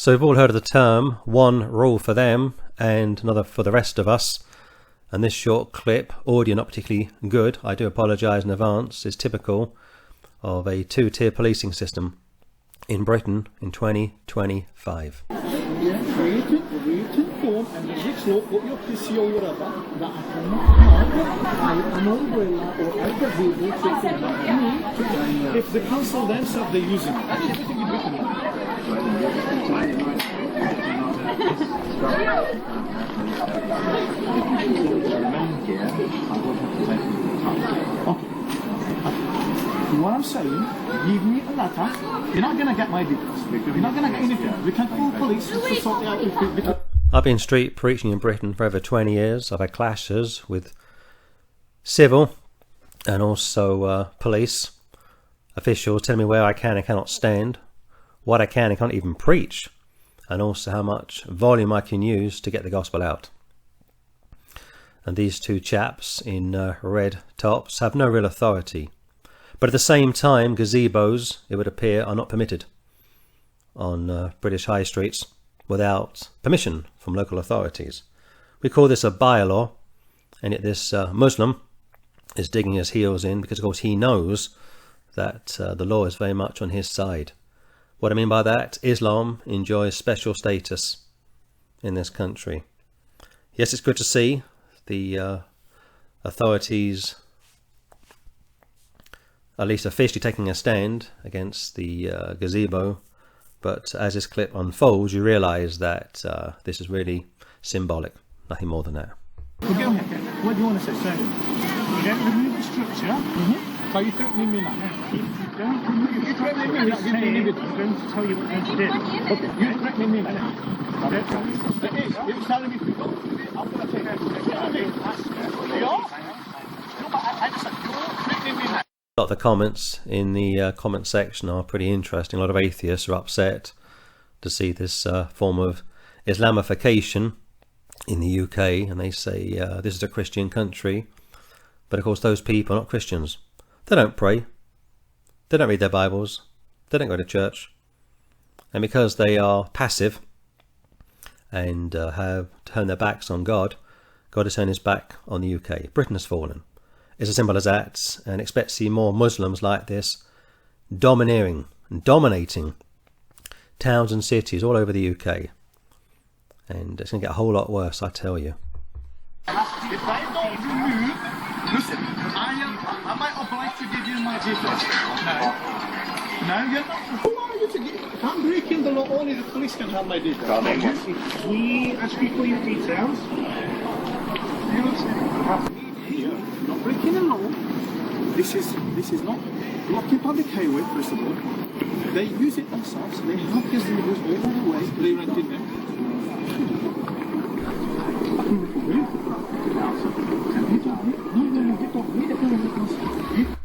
So we've all heard of the term, one rule for them and another for the rest of us. And this short clip, audio not particularly good, I do apologise in advance, is typical of a two-tier policing system in Britain in 2025. If the council themselves they use it. What I'm saying, give me a letter. You're not going to get my details. You're not going to get anything. We can call police to sort it out. I've been street preaching in Britain for over 20 years. I've had clashes with civil and also police officials telling me where I can and cannot stand, what I can and can't even preach, and also how much volume I can use to get the gospel out. And these two chaps in red tops have no real authority. But at the same time, gazebos, it would appear, are not permitted on British high streets without permission from local authorities. We call this a bylaw, and yet this Muslim is digging his heels in because, of course, he knows that the law is very much on his side. What I mean by that, Islam enjoys special status in this country. Yes, it's good to see the authorities at least officially taking a stand against the gazebo, but as this clip unfolds you realise that this is really symbolic, nothing more than that. Okay. What do you want to say? So, remove the structure. So you threatening me now? You threatening me now? I'm going to tell you what you did. Okay, you threatening me now? You're telling me to go. I'm going to take it. You're threatening me now. A lot of the comments in the comment section are pretty interesting. A lot of atheists are upset to see this form of Islamification in the UK, and they say this is a Christian country, but of course those people are not Christians. They don't pray, they don't read their Bibles, they don't go to church, and because they are passive and have turned their backs on God, God has turned his back on the UK. Britain has fallen. It's as simple as that, and expect to see more Muslims like this domineering and dominating towns and cities all over the UK. And it's going to get a whole lot worse, I tell you. If I don't remove, listen, am I obliged to give you my details? No, you're not. Who are you to give? If I'm breaking the law, only the police can have my details. If we ask you for your details, not breaking the law. This is not blocking public highway, first of all. They use it themselves. They have gazebos all the way. They rented them.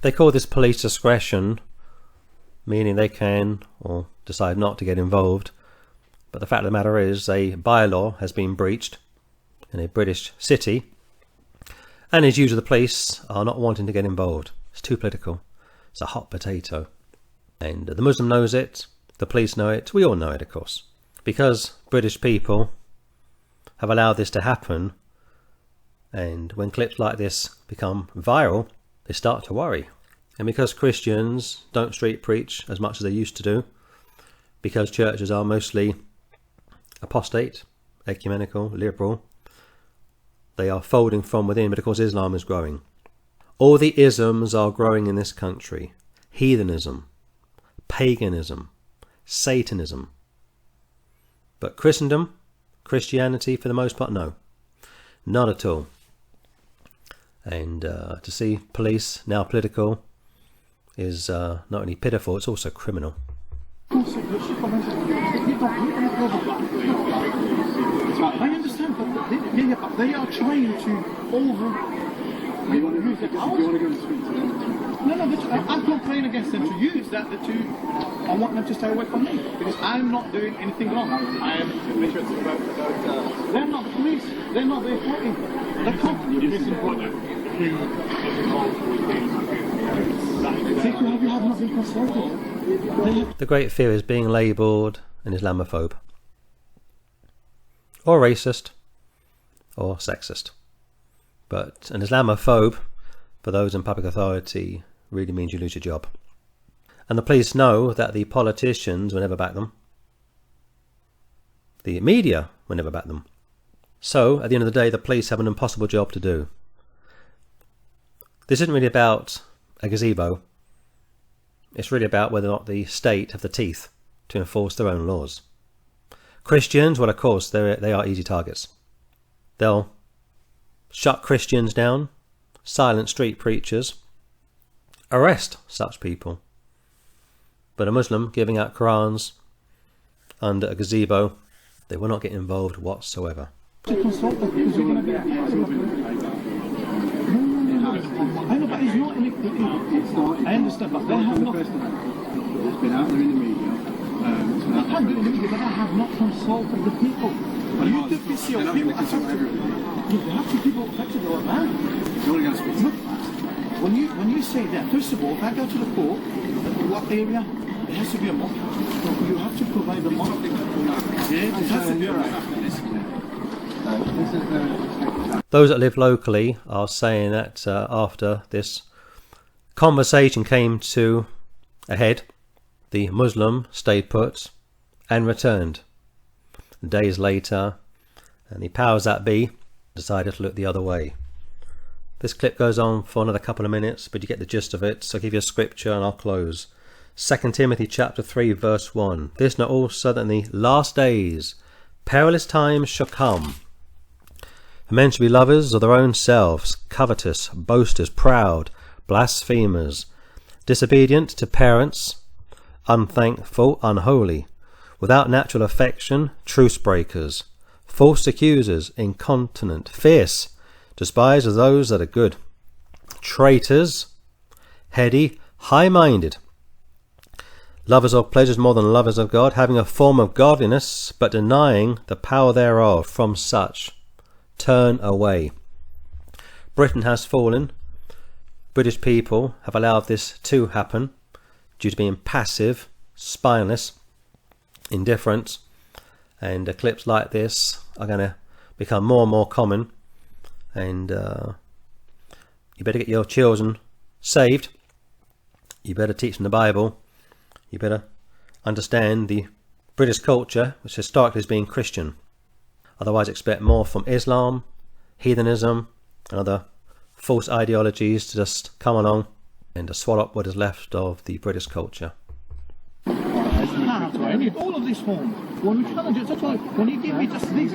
They call this police discretion, meaning they can or decide not to get involved. But the fact of the matter is a bylaw has been breached in a British city, and as usual the police are not wanting to get involved. It's too political. It's a hot potato. And the Muslim knows it, the police know it, we all know it of course. Because British people have allowed this to happen, and when clips like this become viral, they start to worry. And because Christians don't street preach as much as they used to do, because churches are mostly apostate, ecumenical, liberal, they are folding from within, but of course Islam is growing. All the isms are growing in this country. Heathenism, paganism, Satanism. But Christendom, Christianity for the most part, no. Not at all. And to see police now political is not only pitiful, it's also criminal. I understand, but they are trying to Do you want to go and speak to them? No, I'm not praying against them to use that. I want them to stay away from me because I'm not doing anything wrong. I am. They're not the police. They're not the authority. They can't be police involved. The great fear is being labelled an Islamophobe. or racist, or sexist. But an Islamophobe, for those in public authority, really means you lose your job. And the police know that the politicians will never back them. The media will never back them. So, at the end of the day, the police have an impossible job to do. This isn't really about a gazebo. It's really about whether or not the state have the teeth to enforce their own laws. Christians, well, of course, they are easy targets. They'll shut Christians down, silence street preachers, arrest such people. But a Muslim giving out Qurans under a gazebo, they will not get involved whatsoever. I know, but it's not in I understand, but they have not. It's been out there in the media. They can do it in the media, but they have not consulted the people. You do this They're not going to consult everybody. You have to people affected or that. You're only going to speak to them. When you say that, first of all, if I go to the court, what area? It has to be a mosque. So you have to provide the mosque. Yeah, it has to be right. Those that live locally are saying that after this conversation came to a head, the Muslim stayed put and returned. Days later, and the powers that be decided to look the other way. This clip goes on for another couple of minutes, but you get the gist of it, so I'll give you a scripture and I'll close. 2 Timothy chapter 3 verse 1. This know also that in the last days perilous times shall come. For men shall be lovers of their own selves, covetous, boasters, proud, blasphemers, disobedient to parents, unthankful, unholy, without natural affection, truce breakers, false accusers, incontinent, fierce, despised of those that are good, traitors, heady, high-minded, lovers of pleasures more than lovers of God, having a form of godliness, but denying the power thereof. From such turn away. Britain has fallen. British people have allowed this to happen due to being passive, spineless, indifferent, and clips like this are going to become more and more common, and you better get your children saved. You better teach them the Bible. You better understand the British culture, which historically has been Christian. Otherwise expect more from Islam, heathenism, and other false ideologies to just come along and to swallow up what is left of the British culture. I need all of these forms. When you give me just these,